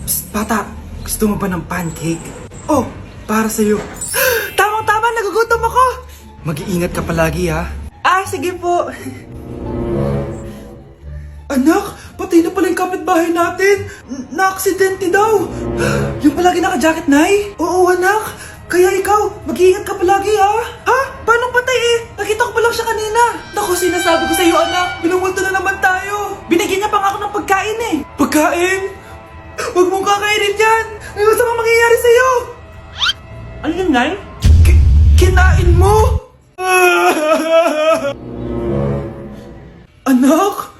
Psst, bata! Gusto mo ba ng pancake? Oh, para sa'yo. Tamang-tama, nagugutom ako! Mag-iingat ka palagi, ha? Ah, sige po. Anak, patay na pala yung kapitbahay natin. Na-aksidente daw. Yung palagi naka-jacket, Nay? Oo, anak. Kaya ikaw, mag-iingat ka palagi, ha? Ha? Paano patay eh? Nakita ko pa lang siya kanina. Naku, sinasabi ko sa'yo, anak. Binumulto na naman tayo. Binigyan niya pa nga ako ng pagkain eh. Pagkain? Huwag mong kakainin yan. May masamang mangyayari sa'yo. Ano yun, Nay? Kinain mo? Anak?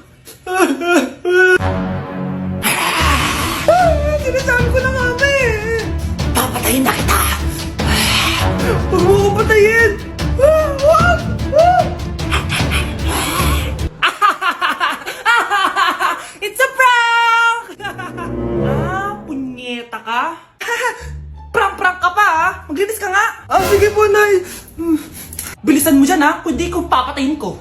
Sinasabi ko na nga ba eh. Papatayin na kita. Huwag mo ko patayin. It's a prank! Punyeta ka? Prank-prank ka pa ha? Maglinis ka nga. Sige po, Nay. Bilisan mo dyan ha, kundi ko papatayin ko.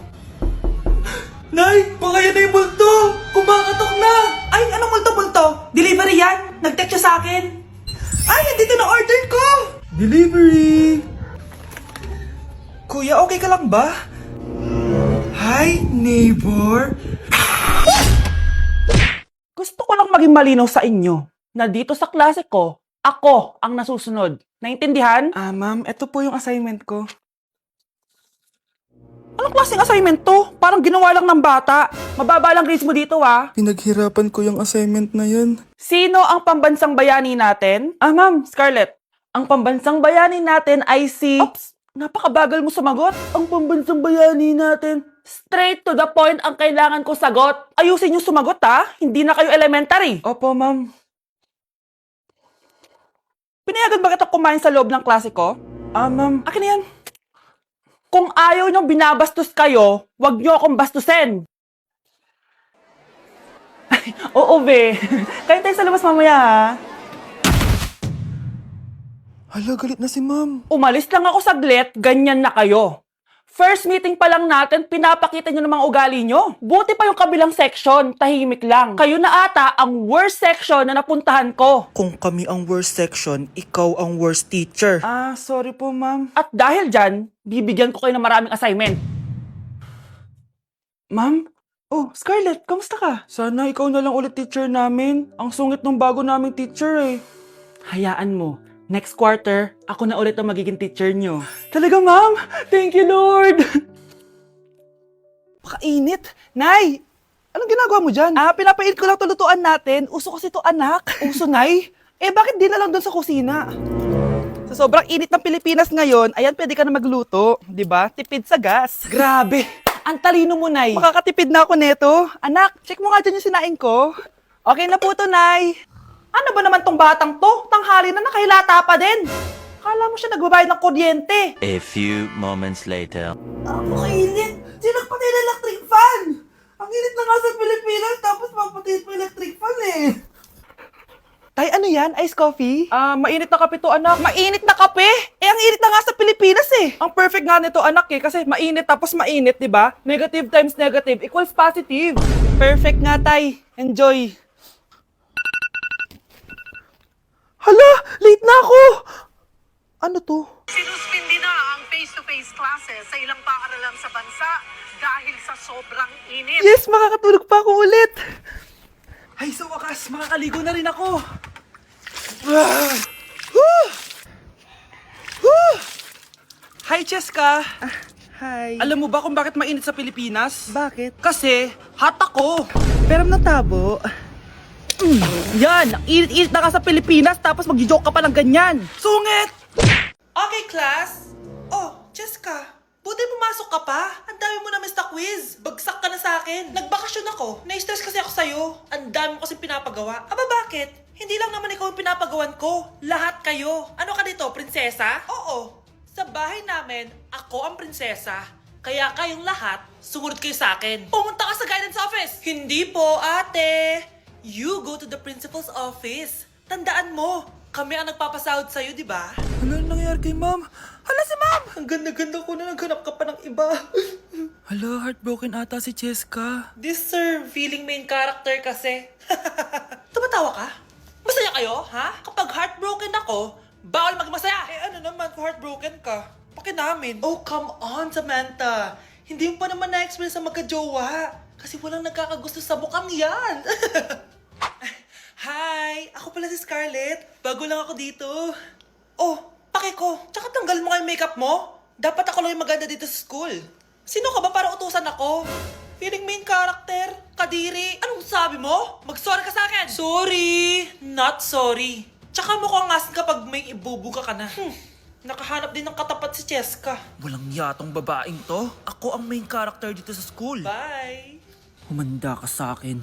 Nay, baka yan na yung multo! Kumakatok na! Ay, anong multo-multo? Delivery yan! Nag-text siya sa akin! Ay, andito na order ko! Delivery! Kuya, okay ka lang ba? Hi, neighbor! Gusto ko lang maging malinaw sa inyo na dito sa klase ko, ako ang nasusunod. Naintindihan? Ma'am, ito po yung assignment ko. Anong klaseng assignment to? Parang ginawa lang ng bata. Mababa lang grades mo dito ha. Pinaghirapan ko yung assignment na yun. Sino ang pambansang bayani natin? Ma'am, Scarlett. Ang pambansang bayani natin ay si... Oops! Napakabagal mo sumagot. Ang pambansang bayani natin. Straight to the point ang kailangan ko sagot. Ayusin yung sumagot ha. Hindi na kayo elementary. Opo, ma'am. Pinayagan ba kita kumain sa loob ng klase ko? Ma'am. Akin na yan. Kung ayaw niyong binabastos kayo, wag niyo akong bastusin. Ay, oo, be. Kain tayo sa labas mamaya, ha? Hala, galit na si ma'am. Umalis lang ako saglit, ganyan na kayo. First meeting pa lang natin, pinapakita niyo ng mga ugali niyo. Buti pa yung kabilang section, tahimik lang. Kayo na ata ang worst section na napuntahan ko. Kung kami ang worst section, ikaw ang worst teacher. Sorry po, ma'am. At dahil dyan, bibigyan ko kayo ng maraming assignment. Ma'am? Oh, Scarlett, kamusta ka? Sana ikaw na lang ulit teacher namin. Ang sungit ng bago naming teacher eh. Hayaan mo. Next quarter, ako na ulit ang magiging teacher nyo. Talaga, ma'am? Thank you, Lord! Pakainit! Nay! Anong ginagawa mo dyan? Pinapait ko lang tulutuan natin. Uso kasi to anak. Uso, Nay? Bakit di na lang doon sa kusina? Sa sobrang init ng Pilipinas ngayon, ayan, pwede ka na magluto. Diba? Tipid sa gas. Grabe! Ang talino mo, Nay. Makakatipid na ako neto. Anak, check mo nga dyan yung sinain ko. Okay na po to, Nay. Ano ba naman tong batang to? Tanghali na nakahilata pa din. Akala mo siya nagbabayad ng kuryente. A few moments later. Kainit! Sinakpatay na electric fan! Ang init na nga sa Pilipinas, tapos mapatay pa electric fan eh. Tay, ano yan? Ice coffee? Mainit na kape to, anak. Mainit na kape? Ang init na nga sa Pilipinas eh. Ang perfect nga nito, anak eh, kasi mainit tapos mainit, di ba? Negative times negative equals positive. Perfect nga, Tay. Enjoy. Hala! Late na ako! Ano to? Sinuspindi na ang face-to-face classes sa ilang paaralan sa bansa dahil sa sobrang init. Yes, makakatulog pa ako ulit. Ay, sa wakas, makakaligo na rin ako. Hi, Cheska. Hi. Alam mo ba kung bakit mainit sa Pilipinas? Bakit? Kasi, hot ako. Pero natabo. Yan! Ang init-init na ka sa Pilipinas tapos mag-joke ka pa ng ganyan. Sungit! Okay, class. Oh, Cheska. Buti pumasok ka pa. Ang dami mo na miss na quiz. Bagsak ka na sa akin. Nagbakasyon ako. Na-stress kasi ako sa'yo. Ang dami mo kasing pinapagawa. Aba, bakit? Hindi lang naman ikaw ang pinapagawan ko. Lahat kayo. Ano ka dito, prinsesa? Oo. Sa bahay namin, ako ang prinsesa. Kaya kayong lahat, sumunod kayo sa akin. Pumunta ka sa guidance office. Hindi po, ate. You go to the principal's office. Tandaan mo, kami ang nagpapasahod sa'yo, di ba? Ano nangyayari kay ma'am? Hala si ma'am! Ang ganda-ganda ko na naghanap ka pa ng iba. Hala, heartbroken ata si Cheska. This sir, feeling main character kasi. Tumatawa ka? Masaya kayo, ha? Kapag heartbroken ako, bawal maging masaya. Eh ano naman kung heartbroken ka? Pakinamin. Oh, come on, Samantha. Hindi mo pa naman na-experience sa magka-jowa. Kasi walang nagkakagusto sa bukang yan. Hi! Ako pala si Scarlett. Bago lang ako dito. Oh, pake ko. Tsaka tanggal mo nga yung makeup mo. Dapat ako lang yung maganda dito sa school. Sino ka ba para utusan ako? Feeling main character? Kadiri? Anong sabi mo? Mag-sorry ka sa akin! Sorry! Not sorry. Tsaka mukhang asin kapag may ibubuga ka na. Nakahanap din ng katapat si Cheska. Walang yatong babaeng to. Ako ang main character dito sa school. Bye! Humanda ka sa akin.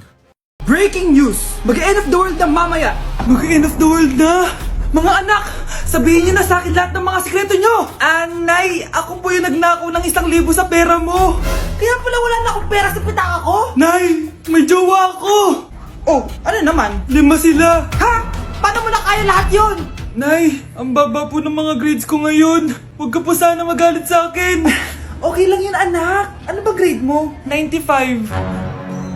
Breaking news! Mag-end of the world na mamaya! Mag-end of the world na! Mga anak! Sabihin niyo na sa akin lahat ng mga sikreto niyo! Nay, ako po yung nagnakaw ng 1,000 sa pera mo! Kaya pala wala na akong pera sa pitaka ko? Nay, may jowa ako! Oh, ano naman? 5 sila! Ha? Paano mo na kaya lahat yun? Nay, ang baba po ng mga grades ko ngayon. Huwag ka po sana magalit sa akin. Okay lang yun, anak. Ano ba grade mo? 95.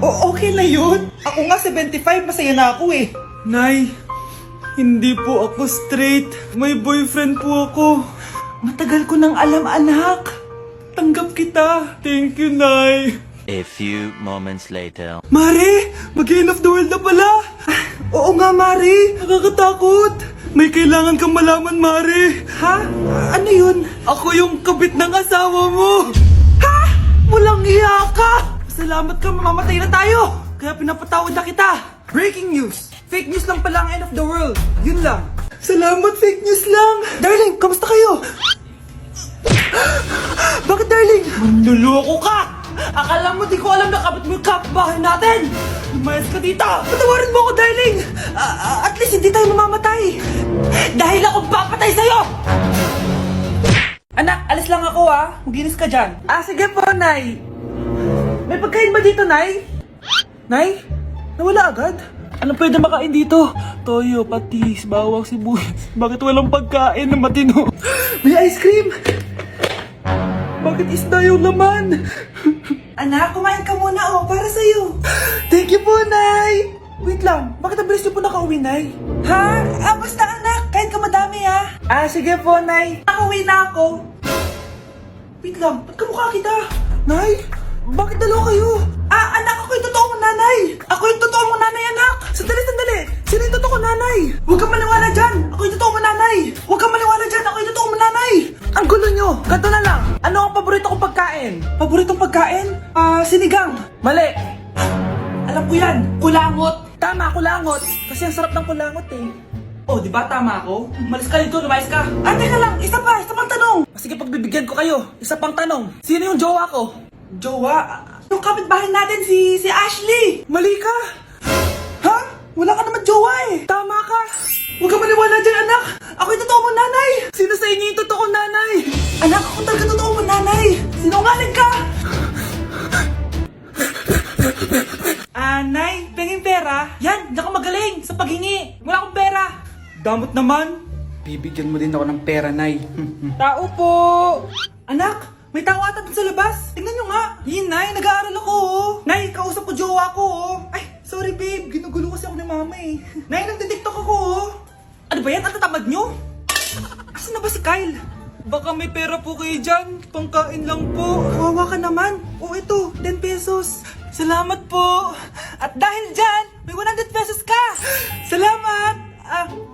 Okay na yun. Ako nga 75, masaya na ako eh. Nay, hindi po ako straight. May boyfriend po ako. Matagal ko nang alam, anak. Tanggap kita. Thank you, Nay. A few moments later. Mari, mag-end of the world na pala. Oo nga, Mari. Nakakatakot. May kailangan kang malaman, Mari. Ha? Ano yun? Ako yung kabit ng asawa mo. Ha? Walang iya ka! Salamat ka, mamamatay na tayo. Kaya pinapatawad na kita. Breaking news. Fake news lang pala ang end of the world. Yun lang. Salamat, fake news lang. Darling, kamusta kayo? Bakit, darling? Manluloko ka. Akala mo di ko alam na kapit mo yung kapbahay natin! Lumayas ka dito. Patawarin mo ako, darling! At least hindi tayo mamamatay! Dahil ako papatay sa'yo! Anak, alis lang ako Maginis ka dyan. Sige po, Nay. May pagkain ba dito, Nay? Nay, nawala agad? Ano pwede makain dito? Toyo, patis, bawang, sibuyas. Bakit walang pagkain na matino? May ice cream! Bakit isda yung laman? Anak, kumain ka muna para sa'yo. Thank you po, Nay! Wait lang, bakit ang bilis niyo po nakauwi, Nay? Ha? Basta anak, kahit ka madami Sige po, Nay. Nakauwi na ako. Wait lang, ba't kamukha kita? Nay, bakit dalawa kayo? Anak, ako yung totoo mong nanay! Ako yung totoo mong nanay, anak! Sandali, sandali! Sino yung totoo ko, Nanay? Huwag kang maniwala dyan! Ako yung totoo mong nanay! Huwag kang maniwala dyan! Ako yung totoo mong nanay! Ang gulo nyo! Ganto na lang! Ano ang paborito kong pagkain? Paboritong pagkain? Sinigang! Mali! Alam ko yan! Kulangot! Tama, kulangot! Kasi ang sarap ng kulangot eh. Oh, di ba tama ako? Malis ka dito, lumayas ka! Teka lang! Isa pang tanong! Sige, pagbibigyan ko kayo. Isa pang tanong. Sino yung jowa ko? Jowa? Yung kapitbahay natin, si Ashley! Mali ka! Ha? Wala ka naman jowa eh! Tama ka! Huwag kang maniwala dyan, anak! Ako yung totoo mong nanay! Sino sa inyo yung totoo nanay? Anak, ako talaga totoo mong nanay! Sinungaling ka! Nay, penging pera? Yan, di ako magaling sa paghingi. Wala akong pera. Damot naman. Bibigyan mo din ako ng pera, Nay. Tao po! Anak, may tao ata dun sa labas. Tingnan nyo nga. Yun, Nay, nag-aaral ako. Nay, kausap ko jowa ko. Ay, sorry babe. Ginugulo kasi ako ni mama eh. Nay, nagtitiktok ako. Ano ba yan? Ang tatamad nyo? Asan na ba si Kyle? Baka may pera po kayo dyan. Pangkain lang po. Kawawa ka naman. Ito, 10 pesos. Salamat po. At dahil dyan, may 100 pesos ka. Salamat.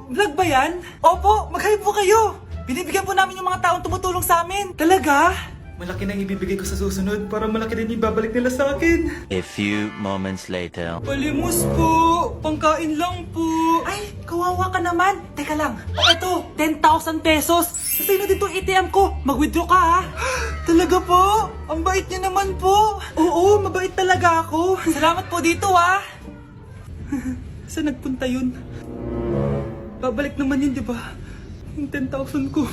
Vlog ba yan? Opo, mag-hype po kayo. Binibigyan po namin yung mga taong tumutulong sa amin. Talaga? Malaki nang ibibigay ko sa susunod para malaki din ibabalik nila sa akin. A few moments later. Palimos po. Pangkain lang po. Ay, kawawa ka naman. Teka lang. Ito, 10,000 pesos. Sasay na dito ATM ko. Mag-withdraw ka ha. Talaga po? Ang bait niya naman po. Oo, mabait talaga ako. Salamat po dito ha. Saan nagpunta yun? Babalik naman yun, di ba? Yung 10,000 ko.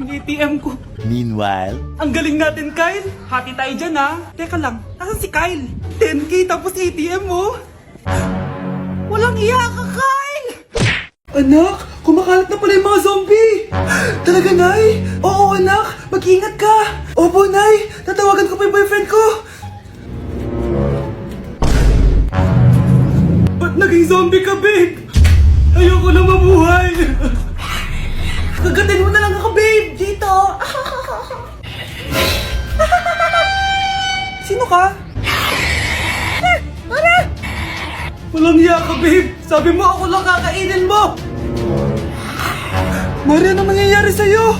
Yung ATM ko. Meanwhile. Ang galing natin, Kyle. Hati tayo dyan, ha? Teka lang, nasan si Kyle? 10K tapos ATM mo. Walang iya ka, Kyle! Anak, kumakalat na pala yung mga zombie. Talaga, Nay? Oo, anak. Mag-ingat ka. Opo, Nay. Tatawagan ko pa yung boyfriend ko. Ba't naging zombie ka, babe? Ayoko na mabuhay! Kagatin mo na lang ako, babe! Dito! Sino ka? Walang hiya ka, babe! Sabi mo ako lang kakainin mo! Mare, ano nangyayari sa'yo?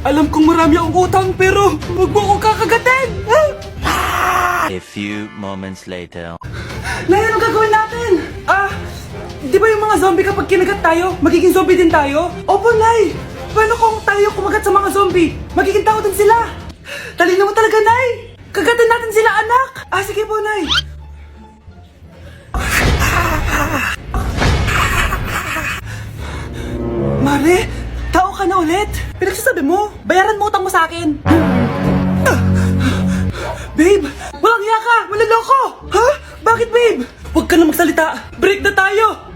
Alam kong marami akong utang pero huwag mo akong kakagatin! A few moments later. Nay, ano gagawin natin? Di ba yung mga zombie kapag kinagat tayo, magiging zombie din tayo? Opo, Nay! Paano kung tayo kumagat sa mga zombie? Magiging tao din sila! Talino mo talaga, Nay! Kagatin natin sila, anak! Sige po, Nay! Mare, tao ka na ulit? Pinagsasabi mo, bayaran mo utang mo sa akin! Babe, walang hiya ka! Maloloko! Ha? Bakit, babe? Huwag ka na magsalita! Break na tayo!